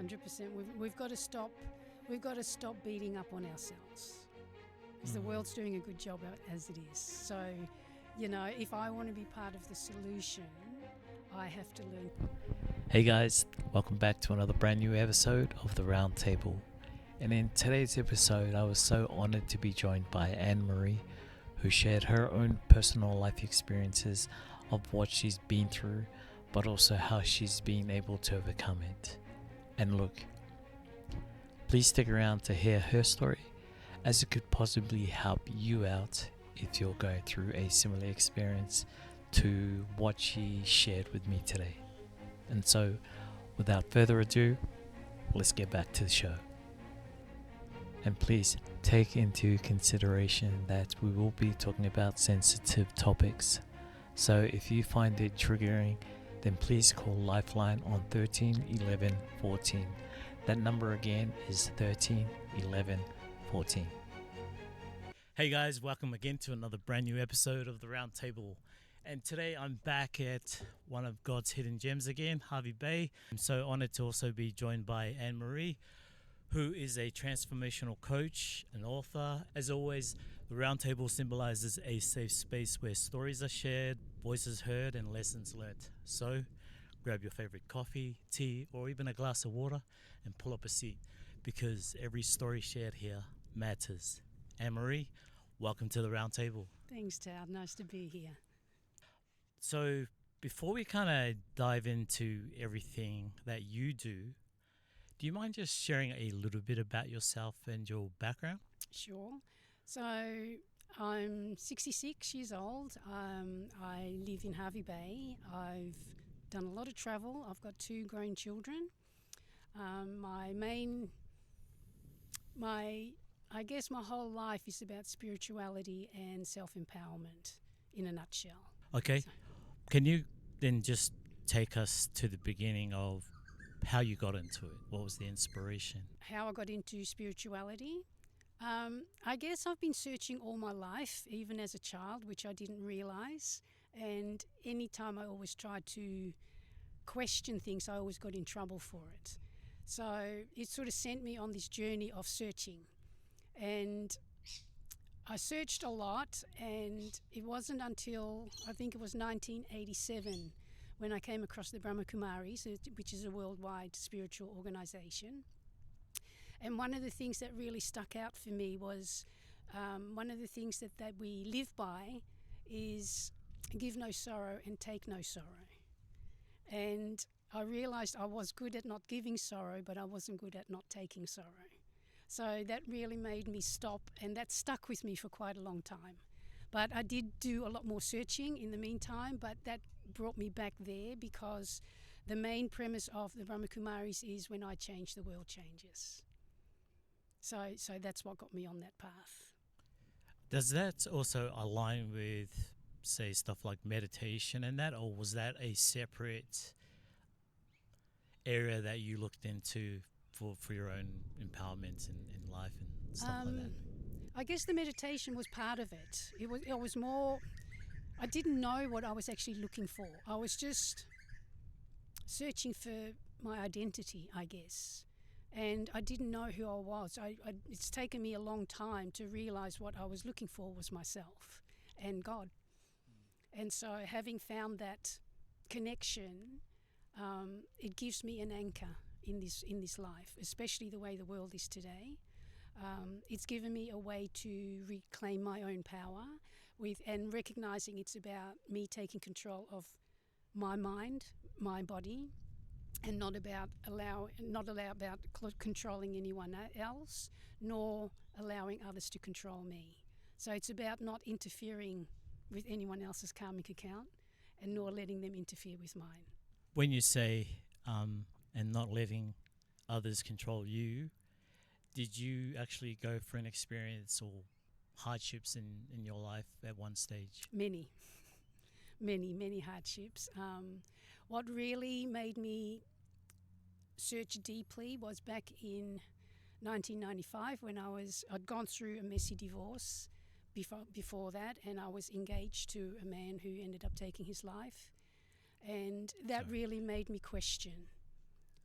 100%. We've got to stop. We've got to stop beating up on ourselves, because the world's doing a good job as it is. So, if I want to be part of the solution, I have to learn. Hey guys, welcome back to another brand new episode of The Round Table. And in today's episode, I was so honored to be joined by AnneMarie, who shared her own personal life experiences of what she's been through, but also how she's been able to overcome it. And look, please stick around to hear her story, as it could possibly help you out if you're going through a similar experience to what she shared with me today. And so, without further ado, let's get back to the show. And please take into consideration that we will be talking about sensitive topics. So if you find it triggering, then please call Lifeline on 13 11 14. That number again is 13 11 14. Hey guys, welcome again to another brand new episode of The Round Table. And today I'm back at one of God's hidden gems again, Hervey Bay. I'm so honored to also be joined by AnneMarie, who is a transformational coach and author. As always, the Round Table symbolizes a safe space where stories are shared, voices heard, and lessons learnt. So grab your favorite coffee, tea, or even a glass of water and pull up a seat, because every story shared here matters. AnneMarie, welcome to the Round Table. Thanks, Tad. Nice to be here. So before we kind of dive into everything that you do you mind just sharing a little bit about yourself and your background? Sure. So I'm 66 years old. I live in Hervey Bay. I've done a lot of travel. I've got 2 grown children. I guess my whole life is about spirituality and self-empowerment in a nutshell. Okay. So, can you then just take us to the beginning of how you got into it? What was the inspiration? How I got into spirituality? I guess I've been searching all my life, even as a child, which I didn't realise. And any time I always tried to question things, I always got in trouble for it. So it sort of sent me on this journey of searching. And I searched a lot, and it wasn't until, I think it was 1987, when I came across the Brahma Kumaris, which is a worldwide spiritual organisation. And one of the things that really stuck out for me was one of the things that we live by is give no sorrow and take no sorrow. And I realised I was good at not giving sorrow, but I wasn't good at not taking sorrow. So that really made me stop, and that stuck with me for quite a long time. But I did do a lot more searching in the meantime, but that brought me back there, because the main premise of the Brahma Kumaris is when I change, the world changes. So that's what got me on that path. Does that also align with, say, stuff like meditation and that, or was that a separate area that you looked into for your own empowerment in life and stuff like that? I guess the meditation was part of it. It was more, I didn't know what I was actually looking for. I was just searching for my identity, I guess. And I didn't know who I was. It's taken me a long time to realise what I was looking for was myself and God. And so having found that connection, it gives me an anchor in this life, especially the way the world is today. It's given me a way to reclaim my own power and recognising it's about me taking control of my mind, my body, and not about controlling anyone else, nor allowing others to control me. So it's about not interfering with anyone else's karmic account, and nor letting them interfere with mine. When you say and not letting others control you, did you actually go for an experience or hardships in your life at one stage? Many hardships. What really made me search deeply was back in 1995 when I'd gone through a messy divorce before that, and I was engaged to a man who ended up taking his life. And that really made me question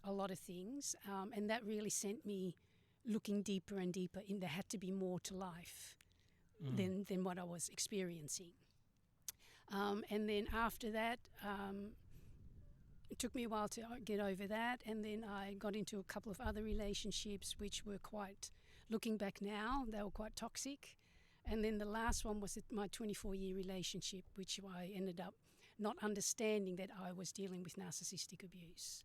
a lot of things, and that really sent me looking deeper and deeper in there had to be more to life than what I was experiencing. And then after that, it took me a while to get over that, and then I got into a couple of other relationships which were quite, looking back now, they were quite toxic. And then the last one was my 24-year relationship, which I ended up not understanding that I was dealing with narcissistic abuse.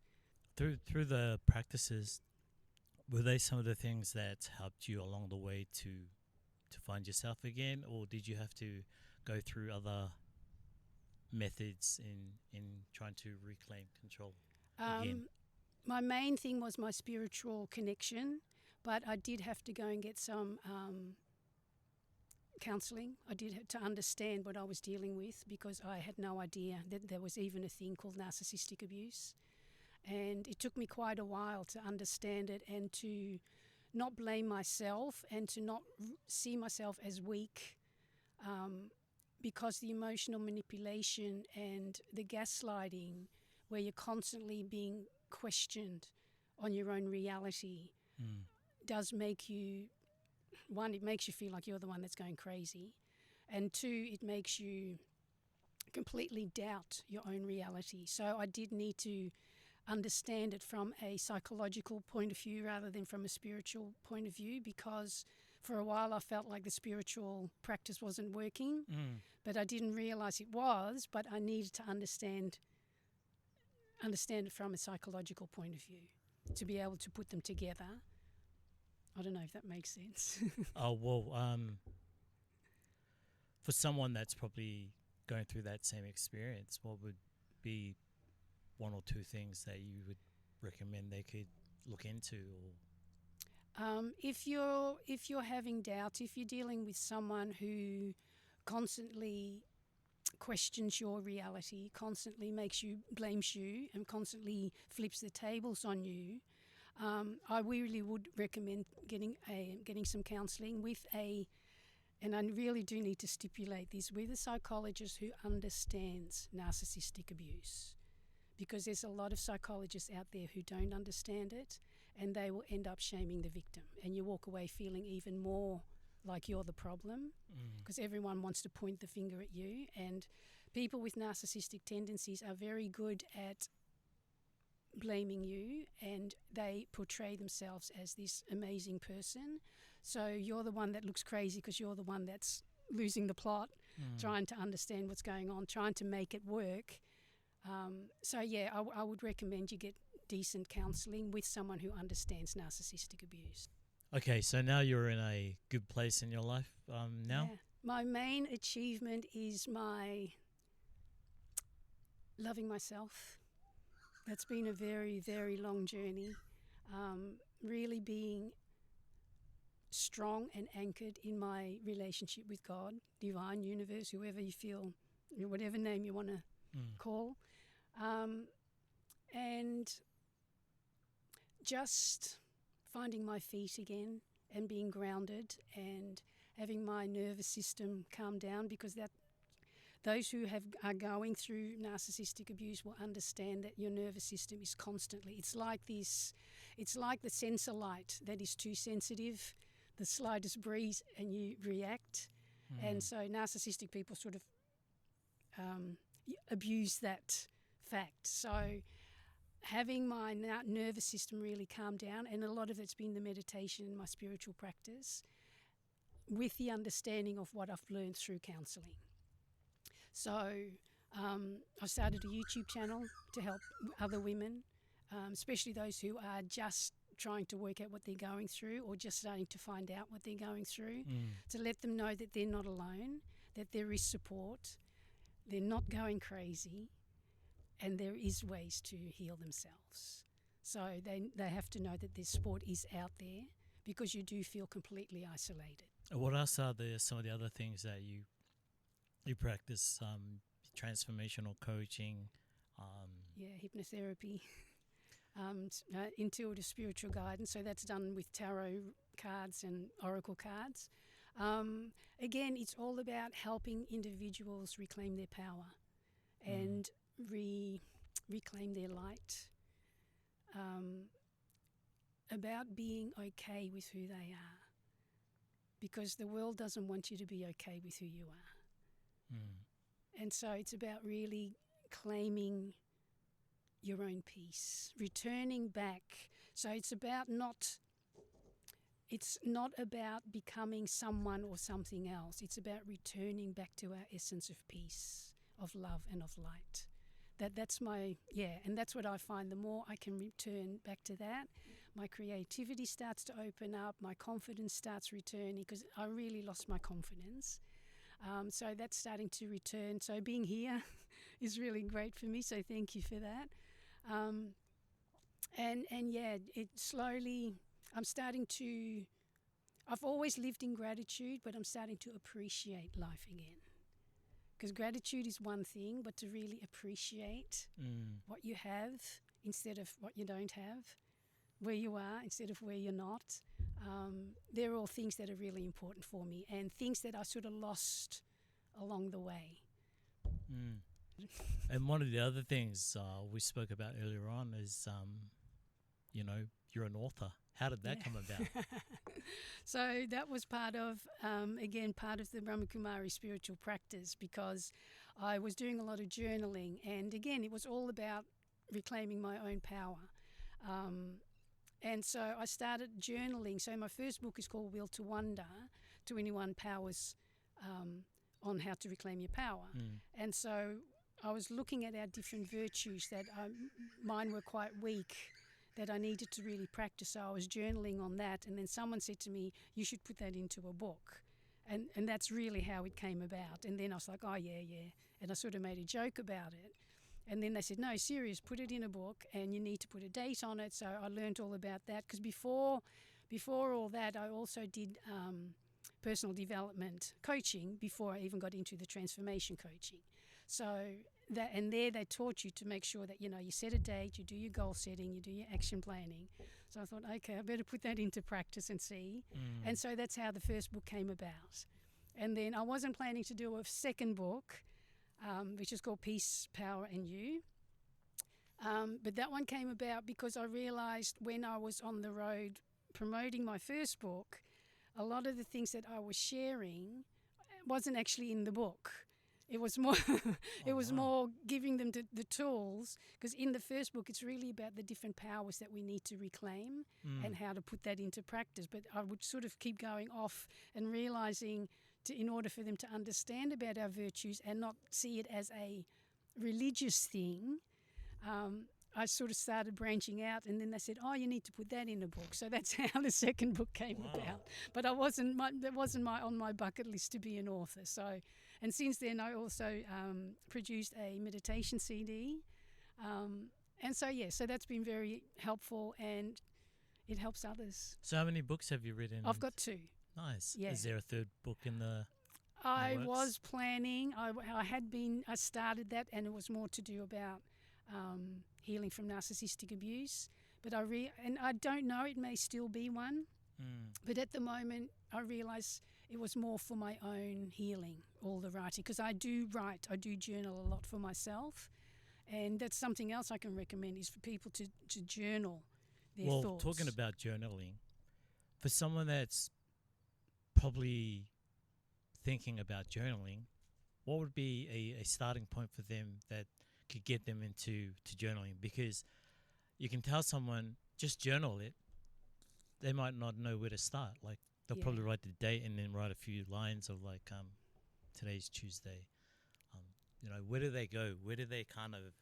Through the practices, were they some of the things that helped you along the way to find yourself again, or did you have to go through other methods in trying to reclaim control again? My main thing was my spiritual connection, but I did have to go and get some counselling. I did have to understand what I was dealing with, because I had no idea that there was even a thing called narcissistic abuse. And it took me quite a while to understand it and to not blame myself and to not see myself as weak, because the emotional manipulation and the gaslighting, where you're constantly being questioned on your own reality, does make you, one, it makes you feel like you're the one that's going crazy, and two, it makes you completely doubt your own reality. So I did need to understand it from a psychological point of view rather than from a spiritual point of view, because for a while I felt like the spiritual practice wasn't working, but I didn't realise it was, but I needed to understand it from a psychological point of view to be able to put them together. I don't know if that makes sense. Oh, well, for someone that's probably going through that same experience, what would be one or two things that you would recommend they could look into? Or if you're having doubts, if you're dealing with someone who constantly questions your reality, constantly blames you, and constantly flips the tables on you, I really would recommend getting some counselling and I really do need to stipulate this, with a psychologist who understands narcissistic abuse, because there's a lot of psychologists out there who don't understand it, and they will end up shaming the victim, and you walk away feeling even more like you're the problem, because everyone wants to point the finger at you, and people with narcissistic tendencies are very good at blaming you, and they portray themselves as this amazing person. So you're the one that looks crazy because you're the one that's losing the plot, trying to understand what's going on, trying to make it work. So yeah, I would recommend you get decent counselling with someone who understands narcissistic abuse. okay, so now you're in a good place in your life now? Yeah. My main achievement is my loving myself. That's been a very, very long journey. Really being strong and anchored in my relationship with God, divine, universe, whoever you feel, whatever name you want to call. And just finding my feet again and being grounded and having my nervous system calm down, because those who are going through narcissistic abuse will understand that your nervous system is constantly, it's like the sensor light that is too sensitive, the slightest breeze and you react. And so narcissistic people sort of abuse that fact. So having my nervous system really calm down, and a lot of it's been the meditation and my spiritual practice, with the understanding of what I've learned through counselling. So I started a YouTube channel to help other women, especially those who are just trying to work out what they're going through or just starting to find out what they're going through, to let them know that they're not alone, that there is support, they're not going crazy, and there is ways to heal themselves. So they have to know that this support is out there, because you do feel completely isolated. What else are some of the other things that you practice? Transformational coaching. Hypnotherapy, intuitive spiritual guidance. So that's done with tarot cards and oracle cards. Again, it's all about helping individuals reclaim their power and reclaim their light. about being okay with who they are, because the world doesn't want you to be okay with who you are. And so it's about really claiming your own peace, returning back. So it's not about becoming someone or something else. It's about returning back to our essence of peace, of love and of light. That's and that's what I find. The more I can return back to that, my creativity starts to open up, my confidence starts returning, because I really lost my confidence. So that's starting to return. So being here is really great for me. So thank you for that. It slowly, I've always lived in gratitude, but I'm starting to appreciate life again. Because gratitude is one thing, but to really appreciate what you have instead of what you don't have, where you are instead of where you're not. They're all things that are really important for me, and things that I sort of lost along the way. And one of the other things we spoke about earlier on is, you're an author. How did that come about? So that was part of the Brahmakumari spiritual practice, because I was doing a lot of journaling, and again, it was all about reclaiming my own power. And so I started journaling. So my first book is called Will to Wonder, 21 Powers on How to Reclaim Your Power. And so I was looking at our different virtues that mine were quite weak, that I needed to really practice. So I was journaling on that, and then someone said to me, you should put that into a book. And that's really how it came about. And then I was like, oh, yeah. And I sort of made a joke about it. And then they said, no, serious, put it in a book, and you need to put a date on it. So I learned all about that, because before all that, I also did personal development coaching before I even got into the transformation coaching. So there they taught you to make sure that, you set a date, you do your goal setting, you do your action planning. So I thought, okay, I better put that into practice and see. And so that's how the first book came about. And then I wasn't planning to do a second book, which is called Peace, Power and You. But that one came about because I realised when I was on the road promoting my first book, a lot of the things that I was sharing wasn't actually in the book. It was more more giving them the tools, because in the first book it's really about the different powers that we need to reclaim and how to put that into practice. But I would sort of keep going off and realising in order for them to understand about our virtues and not see it as a religious thing, I sort of started branching out, and then they said, oh, you need to put that in a book. So that's how the second book came about. But that wasn't on my bucket list to be an author. So, and since then I also produced a meditation CD. So that's been very helpful, and it helps others. So how many books have you written? I've got 2. Nice. Yeah. Is there a third book in the I works? was planning. I started that, and it was more to do about healing from narcissistic abuse. But I don't know, it may still be one. But at the moment, I realise it was more for my own healing, all the writing, because I do journal a lot for myself. And that's something else I can recommend, is for people to journal their thoughts. Well, talking about journaling, for someone that's probably thinking about journaling, what would be a starting point for them that could get them into journaling? Because you can tell someone, just journal it, they might not know where to start. Like, they'll probably write the date and then write a few lines of like, today's Tuesday. Where do they go? Where do they kind of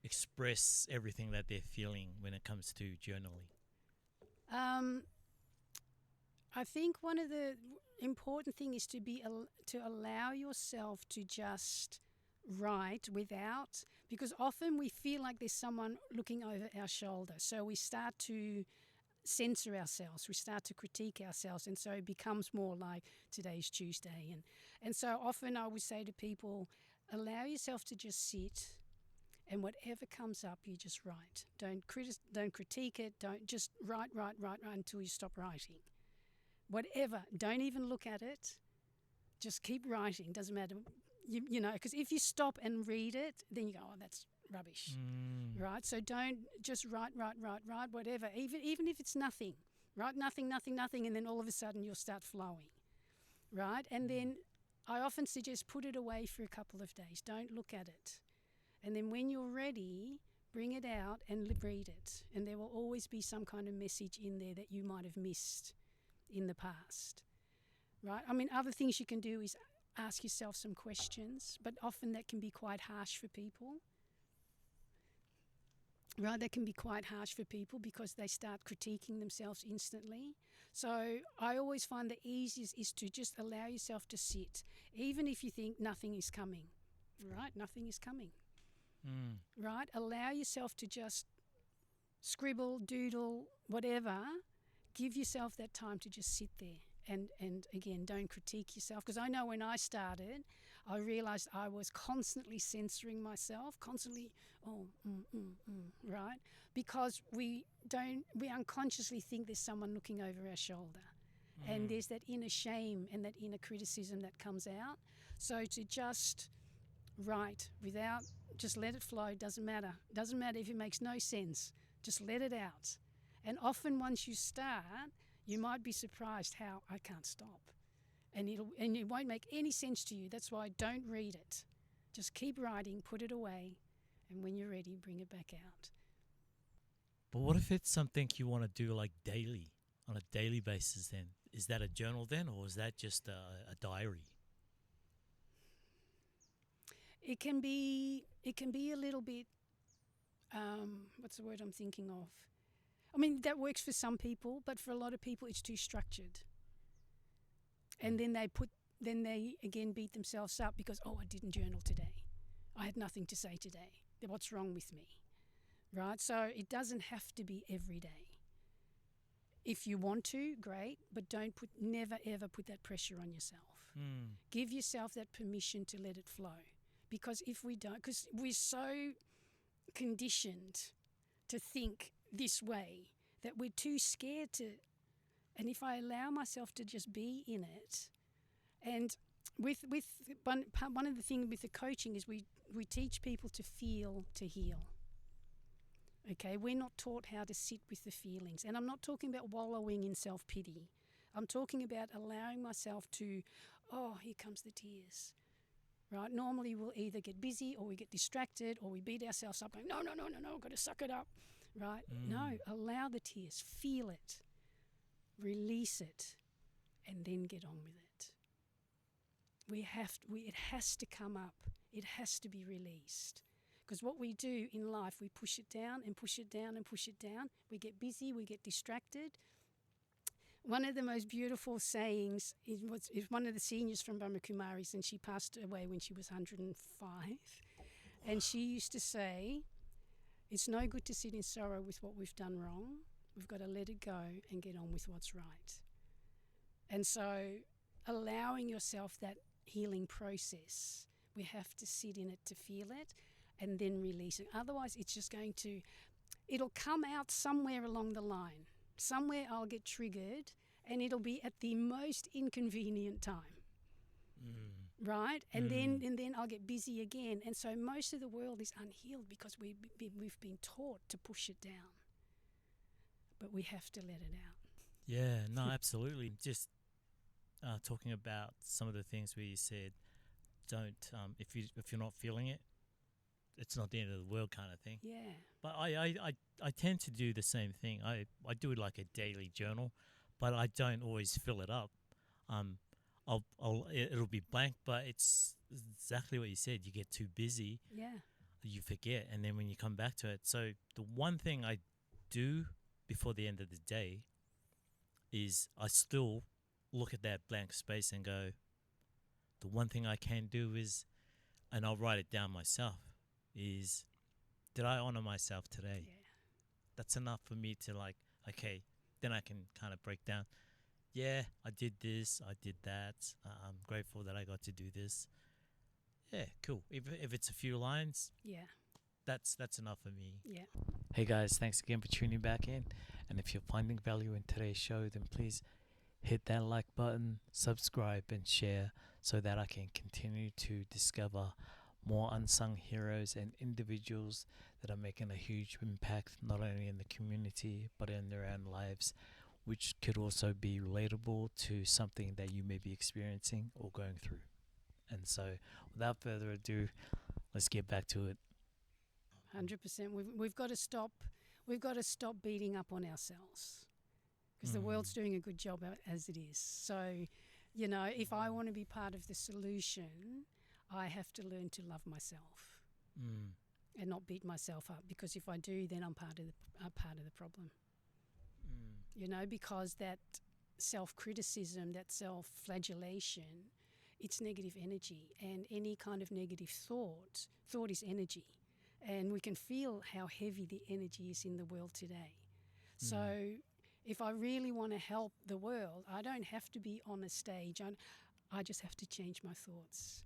express everything that they're feeling when it comes to journaling? I think one of the important thing is to allow yourself to just write without, because often we feel like there's someone looking over our shoulder. So we start to censor ourselves, we start to critique ourselves, and so it becomes more like today's Tuesday. And so often I would say to people, allow yourself to just sit, and whatever comes up, you just write. Don't critique it. Don't just write until you stop writing. Whatever, don't even look at it. Just keep writing. Doesn't matter, because if you stop and read it, then you go, oh, rubbish, right? So don't just write, whatever, even if it's nothing. Write nothing, and then all of a sudden you'll start flowing, right? And then I often suggest put it away for a couple of days. Don't look at it. And then when you're ready, bring it out and read it. And there will always be some kind of message in there that you might have missed in the past, right? I mean, other things you can do is ask yourself some questions, but often that can be quite harsh for people. Right, that can be quite harsh for people because they start critiquing themselves instantly. So I always find the easiest is to just allow yourself to sit, even if you think nothing is coming. Right, nothing is coming. Right, allow yourself to just scribble, doodle, whatever. Give yourself that time to just sit there. And again, don't critique yourself. Because I know when I started, I realised I was constantly censoring myself, constantly, right? Because we unconsciously think there's someone looking over our shoulder. And there's that inner shame and that inner criticism that comes out. So to just write without, just let it flow, doesn't matter. Doesn't matter if it makes no sense. Just let it out. And often once you start, you might be surprised how I can't stop. And it won't make any sense to you. That's why don't read it. Just keep writing, put it away, and when you're ready, bring it back out. But what if it's something you want to do like daily, on a daily basis then? Is that a journal then, or is that just a diary? It can be a little bit, what's the word I'm thinking of? I mean, that works for some people, but for a lot of people it's too structured. And then they again beat themselves up because, I didn't journal today. I had nothing to say today. What's wrong with me? Right? So it doesn't have to be every day. If you want to, great, but never ever put that pressure on yourself. Give yourself that permission to let it flow. Because if we don't, because we're so conditioned to think this way that we're too scared to. And if I allow myself to just be in it, and with one of the things with the coaching is we teach people to feel to heal. Okay, we're not taught how to sit with the feelings, and I'm not talking about wallowing in self-pity. I'm talking about allowing myself to, here comes the tears. Right? Normally we'll either get busy or we get distracted or we beat ourselves up going, no, I've got to suck it up. Right? No, allow the tears, feel it, release it, and then get on with it. It has to come up. It has to be released. Because what we do in life, we push it down and push it down and push it down. We get busy, we get distracted. One of the most beautiful sayings is one of the seniors from Brahma Kumaris, and she passed away when she was 105. And she used to say, it's no good to sit in sorrow with what we've done wrong. We've got to let it go and get on with what's right. And so allowing yourself that healing process, we have to sit in it to feel it and then release it. Otherwise, it's just it'll come out somewhere along the line. Somewhere I'll get triggered and it'll be at the most inconvenient time. Right? And then I'll get busy again. And so most of the world is unhealed because we've been taught to push it down. But we have to let it out. Yeah, no, absolutely. Just talking about some of the things where you said, don't, if you're not feeling it, it's not the end of the world kind of thing. Yeah. But I tend to do the same thing. I do it like a daily journal, but I don't always fill it up. It'll be blank, but it's exactly what you said. You get too busy. Yeah. You forget, and then when you come back to it. So the one thing I do before the end of the day is I still look at that blank space and go, the one thing I can do is, and I'll write it down myself, is, did I honor myself today? Yeah. That's enough for me to okay, then I can kind of break down. Yeah, I did this, I did that. I'm grateful that I got to do this. Yeah, cool. If it's a few lines, yeah, that's enough for me. Yeah. Hey guys, thanks again for tuning back in. And if you're finding value in today's show, then please hit that like button, subscribe and share so that I can continue to discover more unsung heroes and individuals that are making a huge impact not only in the community but in their own lives, which could also be relatable to something that you may be experiencing or going through. And so, without further ado, let's get back to it. 100%. We've got to stop. We've got to stop beating up on ourselves, because the world's doing a good job as it is. So, if I want to be part of the solution, I have to learn to love myself and not beat myself up. Because if I do, then I'm part of the problem. Because that self-criticism, that self-flagellation, it's negative energy, and any kind of negative thought is energy, and we can feel how heavy the energy is in the world today. So if I really want to help the world, I don't have to be on a stage. I just have to change my thoughts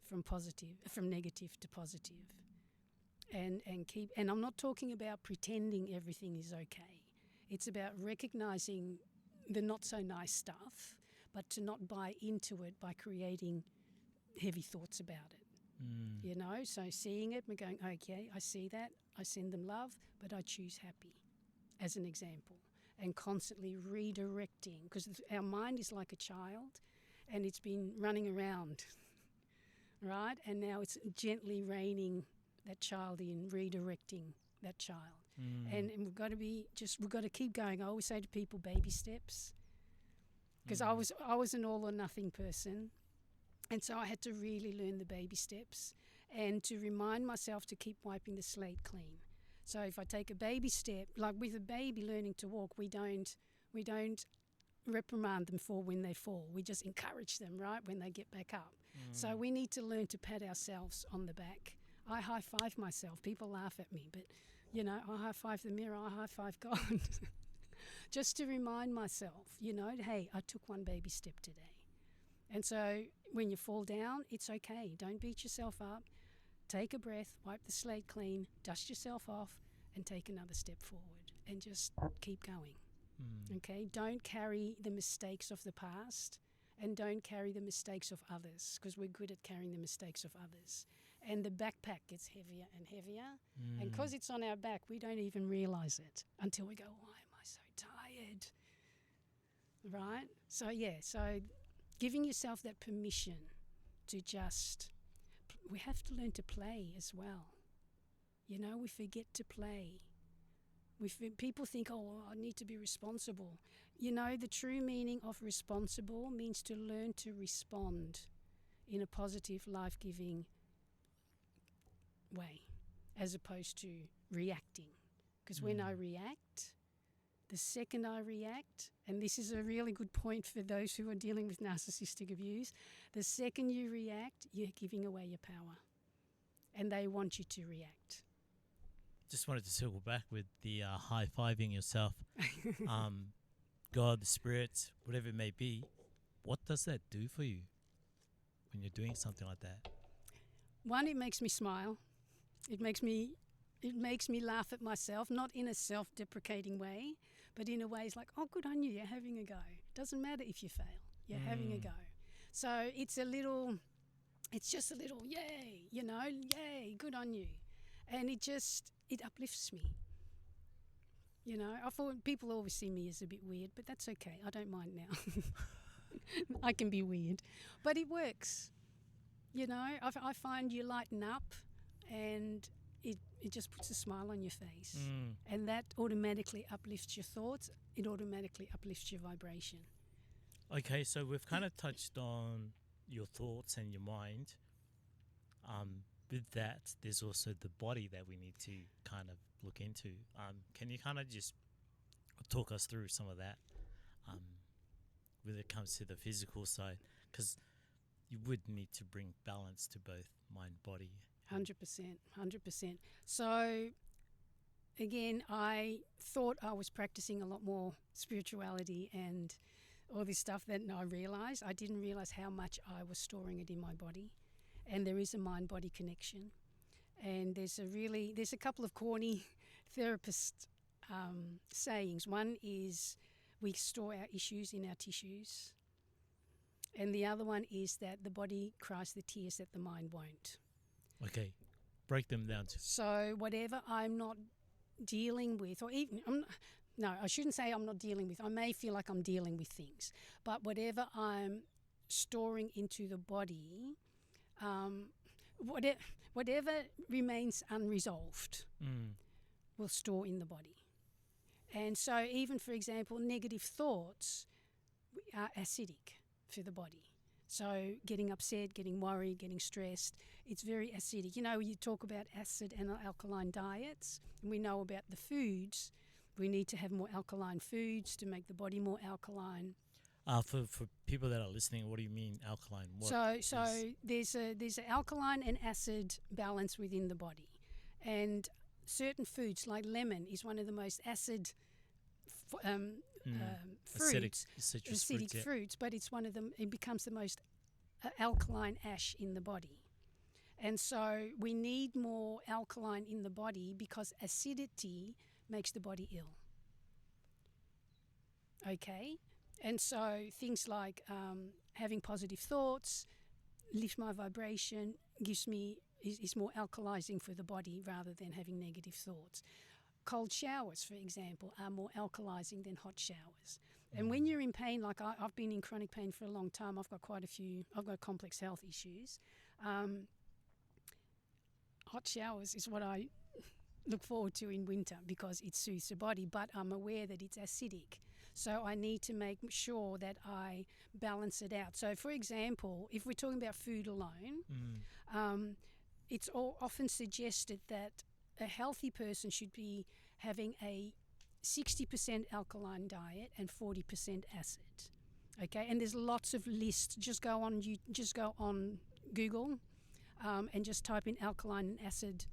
from negative to positive, and I'm not talking about pretending everything is okay. It's about recognizing the not so nice stuff, but to not buy into it by creating heavy thoughts about it. So seeing it and going, okay, I see that, I send them love, but I choose happy, as an example. And constantly redirecting, because our mind is like a child and it's been running around, right? And now it's gently reining that child in, redirecting that child. And we've got to keep going. I always say to people, baby steps, because I was an all or nothing person, and so I had to really learn the baby steps and to remind myself to keep wiping the slate clean. So if I take a baby step, like with a baby learning to walk, we don't reprimand them for when they fall. We just encourage them, right, when they get back up. So we need to learn to pat ourselves on the back. I high-five myself. People laugh at me, but, I high-five the mirror, I high-five God. Just to remind myself, hey, I took one baby step today. And so when you fall down, it's okay. Don't beat yourself up. Take a breath, wipe the slate clean, dust yourself off, and take another step forward. And just keep going. Okay? Don't carry the mistakes of the past, and don't carry the mistakes of others, because we're good at carrying the mistakes of others. And the backpack gets heavier and heavier. And because it's on our back, we don't even realize it until we go, why am I so tired? Right? So giving yourself that permission to just, we have to learn to play as well. We forget to play. People think, I need to be responsible. The true meaning of responsible means to learn to respond in a positive, life-giving way, as opposed to reacting. Because when I react, the second I react, and this is a really good point for those who are dealing with narcissistic abuse, the second you react, you're giving away your power. And they want you to react. Just wanted to circle back with the high-fiving yourself. God, the spirits, whatever it may be, what does that do for you when you're doing something like that? One, it makes me smile. It makes me laugh at myself, not in a self-deprecating way, but in a way it's like, oh, good on you, you're having a go. Doesn't matter if you fail, you're having a go. So it's just a little yay, yay, good on you. And it uplifts me. I thought people always see me as a bit weird, but that's okay. I don't mind now. I can be weird. But it works. I find you lighten up, and it just puts a smile on your face. And that automatically uplifts your thoughts. It automatically uplifts your vibration. Okay, so we've kind of touched on your thoughts and your mind. With that, there's also the body that we need to kind of look into. Can you kind of just talk us through some of that when it comes to the physical side? Because you would need to bring balance to both mind, body. 100%. So, again, I thought I was practicing a lot more spirituality and all this stuff. Then I didn't realize how much I was storing it in my body. And there is a mind-body connection. And there's a couple of corny therapist sayings. One is we store our issues in our tissues. And the other one is that the body cries the tears that the mind won't. Okay, break them down to. So whatever I'm not dealing with, or even no, I shouldn't say I'm not dealing with. I may feel like I'm dealing with things, but whatever I'm storing into the body, whatever remains unresolved, will store in the body. And so, even for example, negative thoughts are acidic for the body. So, getting upset, getting worried, getting stressed, it's very acidic. You know, you talk about acid and alkaline diets, and we know about the foods. We need to have more alkaline foods to make the body more alkaline. For people that are listening, what do you mean alkaline? So there's an alkaline and acid balance within the body, and certain foods like lemon is one of the most acid fruits, acidic fruits, but it's one of them. It becomes the most alkaline ash in the body, and so we need more alkaline in the body because acidity makes the body ill. Okay, and so things like having positive thoughts, lift my vibration, is more alkalizing for the body rather than having negative thoughts. Cold showers, for example, are more alkalizing than hot showers. And when you're in pain, like I've been in chronic pain for a long time, I've got complex health issues. Hot showers is what I look forward to in winter because it soothes the body, but I'm aware that it's acidic. So I need to make sure that I balance it out. So, for example, if we're talking about food alone, it's often suggested that a healthy person should be having a 60% alkaline diet and 40% acid. Okay, and there's lots of lists. Just go on Google and just type in alkaline and acid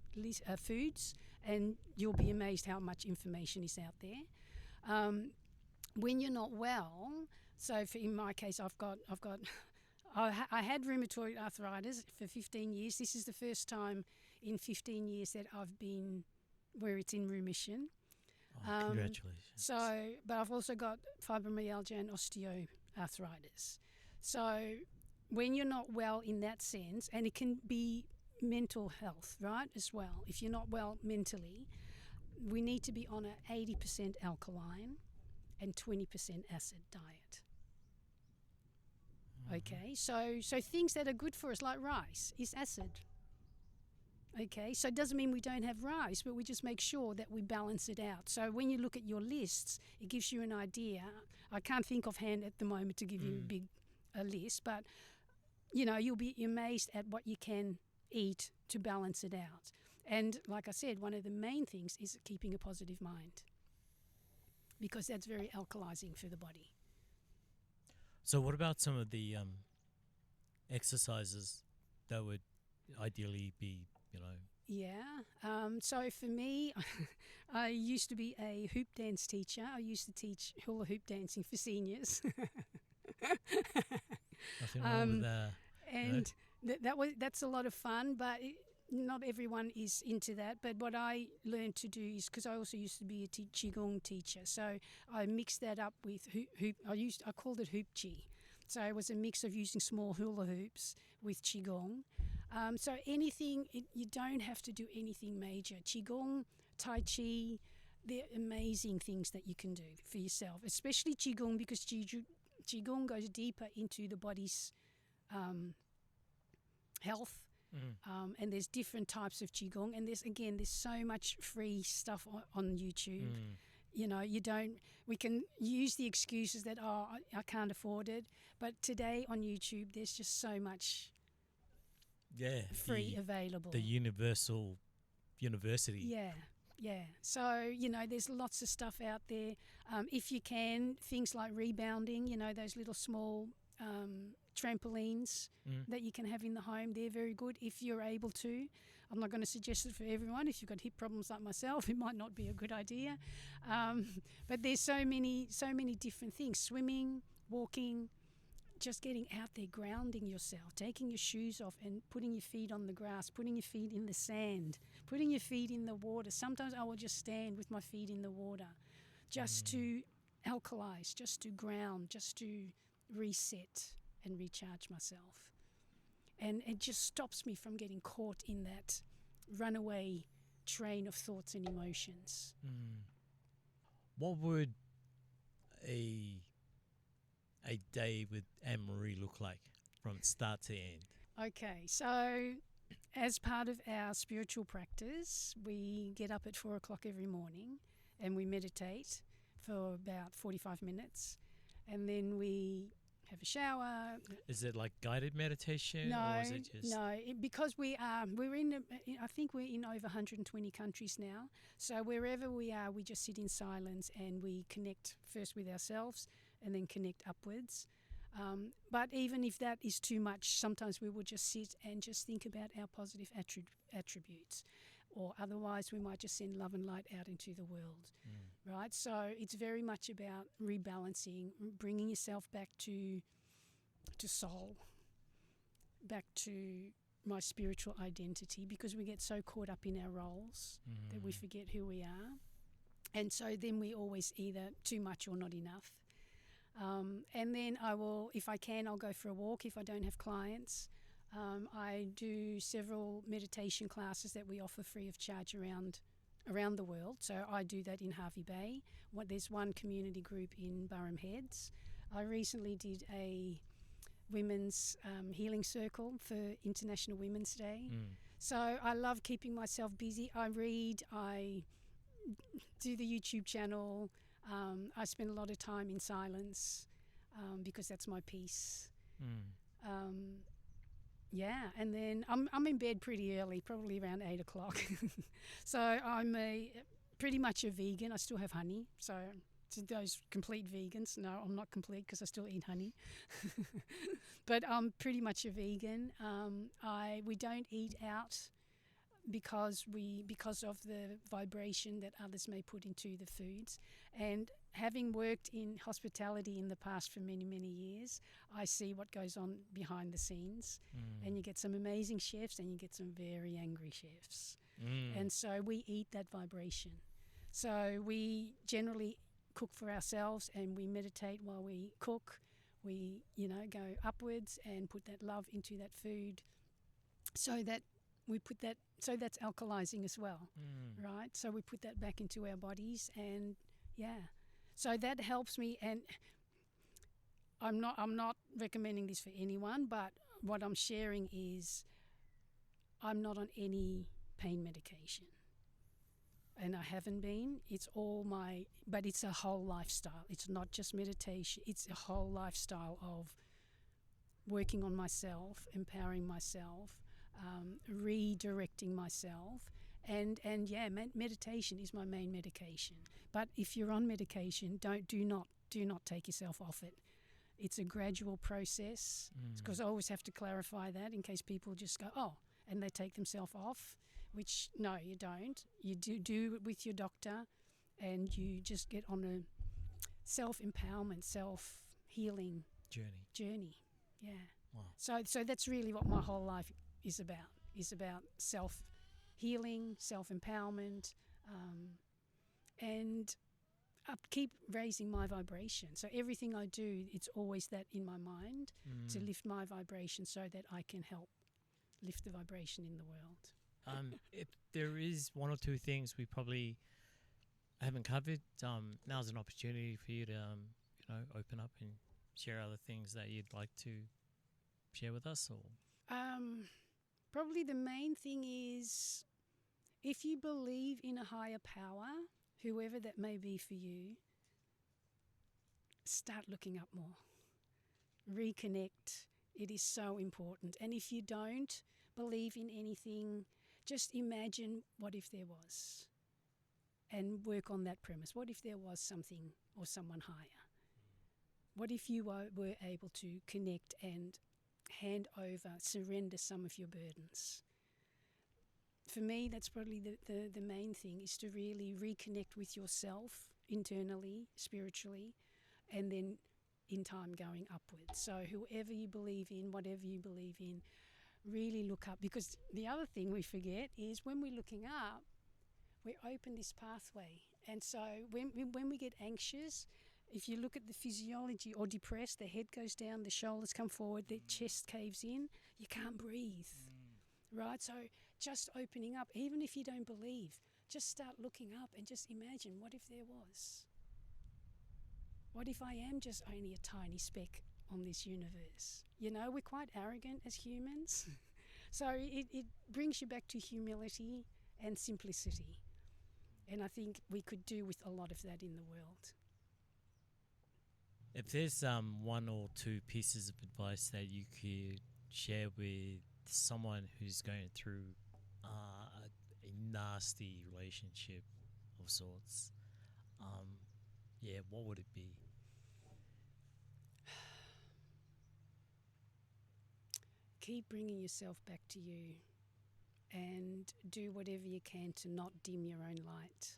foods, and you'll be amazed how much information is out there. When you're not well, so in my case, I had rheumatoid arthritis for 15 years. This is the first time in 15 years that I've been where it's in remission. Congratulations. But I've also got fibromyalgia and osteoarthritis. So when you're not well in that sense, and it can be mental health, right, as well. If you're not well mentally, we need to be on an 80% alkaline and 20% acid diet. Okay, so things that are good for us, like rice, is acid. Okay, so it doesn't mean we don't have rice, but we just make sure that we balance it out. So when you look at your lists, it gives you an idea. I can't think offhand at the moment to give you a big list, but you know, you'll be amazed at what you can eat to balance it out. And like I said, one of the main things is keeping a positive mind, because that's very alkalizing for the body. So what about some of the exercises that would ideally be, Yeah. So for me, I used to be a hoop dance teacher. I used to teach hula hoop dancing for seniors. Nothing wrong with that. And that's a lot of fun, but not everyone is into that. But what I learned to do is, because I also used to be a Qigong teacher, so I mixed that up with hoop. I called it hoop chi. So it was a mix of using small hula hoops with Qigong. So anything, you don't have to do anything major. Qigong, Tai Chi, they're amazing things that you can do for yourself, especially Qigong, because Qigong goes deeper into the body's health. And there's different types of Qigong, and there's so much free stuff on YouTube. You know, we can use the excuses that, I can't afford it, but today on YouTube there's just so much free available. The universal university. Yeah. So, there's lots of stuff out there. If you can, things like rebounding, those little small trampolines that you can have in the home, they're very good if you're able to. I'm not going to suggest it for everyone. If you've got hip problems like myself, it might not be a good idea. But there's so many different things. Swimming, walking, just getting out there, grounding yourself, taking your shoes off and putting your feet on the grass, putting your feet in the sand, putting your feet in the water. Sometimes I will just stand with my feet in the water just to alkalize, just to ground, just to reset and recharge myself. And it just stops me from getting caught in that runaway train of thoughts and emotions. What would a day with AnneMarie look like from start to end? Okay, so as part of our spiritual practice, we get up at 4 o'clock every morning and we meditate for about 45 minutes. And then we have a shower. Is it like guided meditation, No, or is it just because we're in, I think we're in over 120 countries now. So wherever we are, we just sit in silence and we connect first with ourselves and then connect upwards. But even if that is too much, sometimes we will just sit and just think about our positive attributes. Or otherwise, we might just send love and light out into the world, right? So it's very much about rebalancing, bringing yourself back to soul, back to my spiritual identity, because we get so caught up in our roles that we forget who we are. And so then we always either too much or not enough. And then I will, if I can, I'll go for a walk if I don't have clients. I do several meditation classes that we offer free of charge around the world. So I do that in Hervey Bay. There's one community group in Burham Heads. I recently did a women's healing circle for International Women's Day. So I love keeping myself busy. I read, I do the YouTube channel. I spend a lot of time in silence because that's my peace. Yeah, and then I'm in bed pretty early, probably around 8 o'clock. So I'm pretty much a vegan. I still have honey. So to those complete vegans, no, I'm not complete because I still eat honey. But I'm pretty much a vegan. We don't eat out because of the vibration that others may put into the foods. And having worked in hospitality in the past for many, many years, I see what goes on behind the scenes. And you get some amazing chefs and you get some very angry chefs. And so we eat that vibration. So we generally cook for ourselves and we meditate while we cook. We, go upwards and put that love into that food so that so that's alkalizing as well, right? So we put that back into our bodies, and so that helps me. And I'm not recommending this for anyone, but what I'm sharing is I'm not on any pain medication, and I haven't been. But it's a whole lifestyle. It's not just meditation. It's a whole lifestyle of working on myself, empowering myself, redirecting myself, and meditation is my main medication. But if you're on medication, do not take yourself off it. It's a gradual process, because I always have to clarify that in case people just go, and they take themselves off, which no, you don't. You do it with your doctor, and you just get on a self-empowerment, self-healing journey. Yeah. Wow. So that's really what my whole life is about self-healing, self-empowerment, and keep raising my vibration. So everything I do, it's always that in my mind to lift my vibration so that I can help lift the vibration in the world. If there is one or two things we probably haven't covered, now's an opportunity for you to open up and share other things that you'd like to share with us. Or probably the main thing is, if you believe in a higher power, whoever that may be for you, start looking up more. Reconnect. It is so important. And if you don't believe in anything, just imagine what if there was, and work on that premise. What if there was something or someone higher? What if you were able to connect and hand over, surrender some of your burdens? For me, that's probably the main thing, is to really reconnect with yourself internally, spiritually, and then in time going upwards. So whoever you believe in, whatever you believe in, really look up. Because the other thing we forget is when we're looking up, we open this pathway. And so when we get anxious, If you look at the physiology, or depressed, their head goes down, the shoulders come forward, their chest caves in, you can't breathe, right? So just opening up, even if you don't believe, just start looking up and just imagine, what if there was? What if I am just only a tiny speck on this universe? You know, we're quite arrogant as humans. So it brings you back to humility and simplicity. And I think we could do with a lot of that in the world. If there's one or two pieces of advice that you could share with someone who's going through a nasty relationship of sorts, what would it be? Keep bringing yourself back to you and do whatever you can to not dim your own light.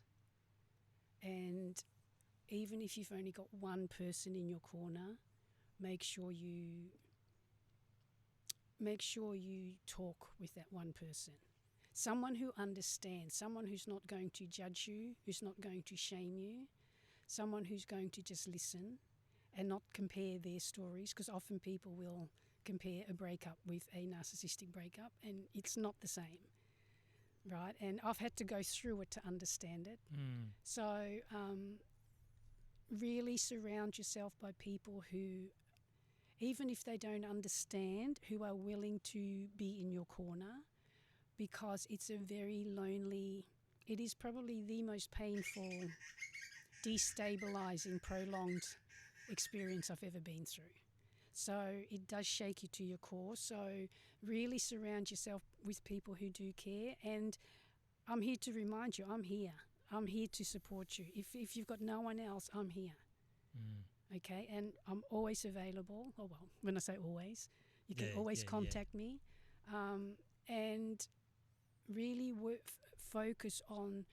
And even if you've only got one person in your corner, make sure you talk with that one person. Someone who understands, someone who's not going to judge you, who's not going to shame you, someone who's going to just listen and not compare their stories, because often people will compare a breakup with a narcissistic breakup, and it's not the same, right? And I've had to go through it to understand it. So really surround yourself by people who, even if they don't understand, who are willing to be in your corner, because it's a very lonely, it is probably the most painful, destabilizing, prolonged experience I've ever been through. So it does shake you to your core. So really surround yourself with people who do care. And I'm here to remind you, I'm here. I'm here to support you. If you've got no one else, I'm here. Okay, and I'm always available. Oh, well, when I say always, you can always contact me. And really focus on,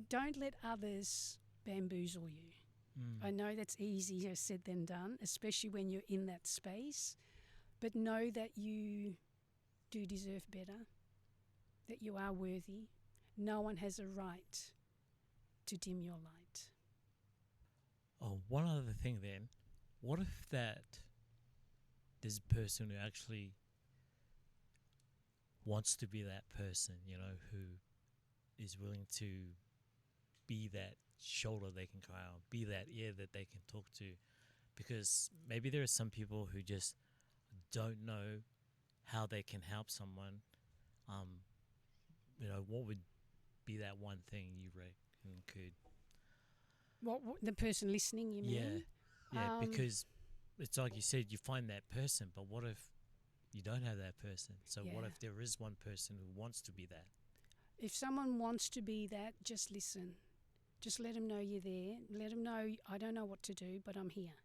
don't let others bamboozle you. I know that's easier said than done, especially when you're in that space. But know that you do deserve better, that you are worthy. No one has a right to dim your light. Oh, one other thing then. What if there's a person who actually wants to be that person, who is willing to be that shoulder they can cry on, be that ear that they can talk to? Because maybe there are some people who just don't know how they can help someone. What would be that one thing you reckon could... What the person listening, you mean? Yeah, because it's like you said, you find that person, but what if you don't have that person? So what if there is one person who wants to be that? If someone wants to be that, just listen. Just let them know you're there. Let them know, I don't know what to do, but I'm here.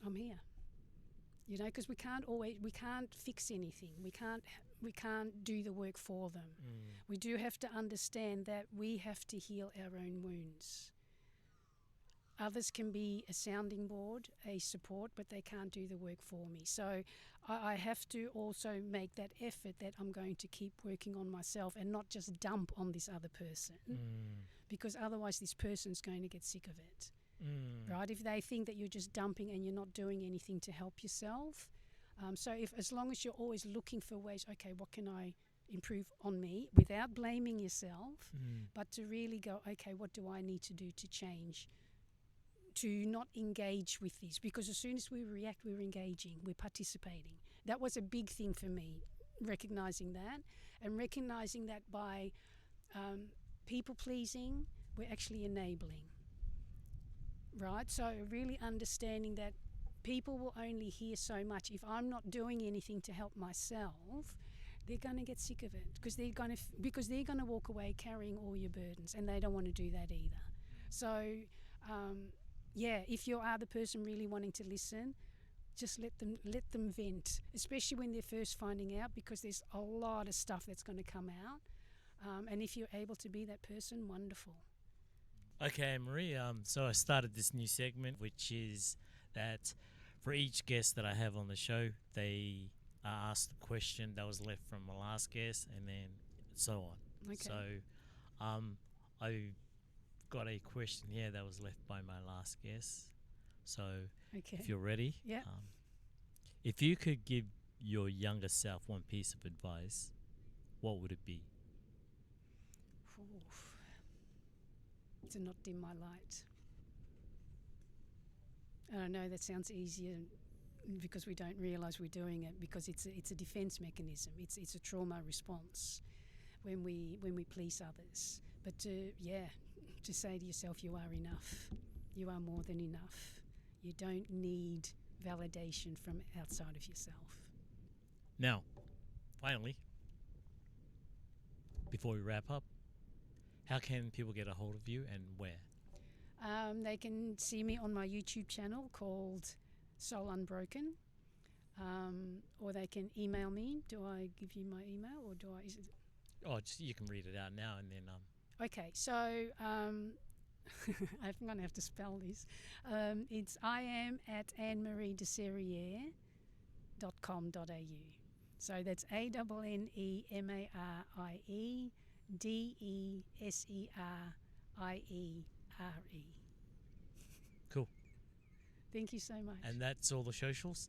I'm here. Because we can't fix anything. We can't do the work for them. We do have to understand that we have to heal our own wounds. Others can be a sounding board, a support, but they can't do the work for me. So I have to also make that effort that I'm going to keep working on myself and not just dump on this other person, because otherwise this person's going to get sick of it. Right? If they think that you're just dumping and you're not doing anything to help yourself. As long as you're always looking for ways, okay, what can I improve on me without blaming yourself, but to really go, okay, what do I need to do to change? To not engage with this, because as soon as we react, we're engaging, we're participating. That was a big thing for me, recognizing that, and recognizing that by people pleasing, we're actually enabling. Right? So really understanding that people will only hear so much. If I'm not doing anything to help myself, they're going to get sick of it, because they're going to walk away carrying all your burdens, and they don't want to do that either. So if you are the person really wanting to listen, just let them vent, especially when they're first finding out, because there's a lot of stuff that's going to come out. And if you're able to be that person, wonderful. Okay, Marie, so I started this new segment, which is that for each guest that I have on the show, they are asked a question that was left from my last guest, and then so on. Okay. So I got a question here that was left by my last guest. So Okay. if you're ready, Yeah. if you could give your younger self one piece of advice, what would it be? Oof. To not dim my light. And I know that sounds easier because we don't realise we're doing it, because it's a defence mechanism. It's a trauma response when we please others. But to say to yourself, you are enough. You are more than enough. You don't need validation from outside of yourself. Now, finally, before we wrap up, how can people get a hold of you and where? They can see me on my YouTube channel called Soul Unbroken, or they can email me. Do I give you my email, or do I? Is it? Oh, just, you can read it out now and then. Okay, so I'm going to have to spell this. It's I am at AnneMarie DeSeriere.com.au. So that's ANNEMARIE DESERIERE. Cool. Thank you so much. And that's all the socials.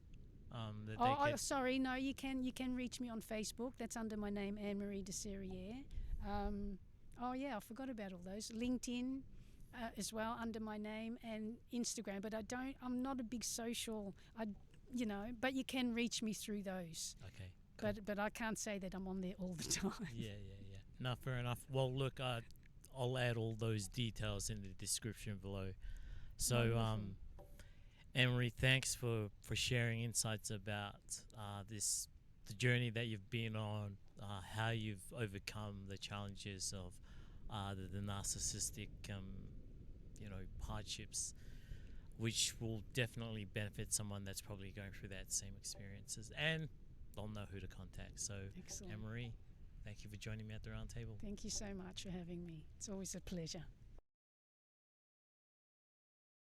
That they Sorry, no, you can reach me on Facebook. That's under my name, AnneMarie DeSeriere. I forgot about all those. LinkedIn as well under my name, and Instagram. But I'm not a big social. But you can reach me through those. Okay. Cool. But I can't say that I'm on there all the time. Yeah. No, fair enough. Well, look, I'll add all those details in the description below. So, AnneMarie, thanks for sharing insights about the journey that you've been on, how you've overcome the challenges of the narcissistic, hardships, which will definitely benefit someone that's probably going through that same experiences, and they'll know who to contact. So, Excellent. AnneMarie, thank you for joining me at the round table. Thank you so much for having me. It's always a pleasure.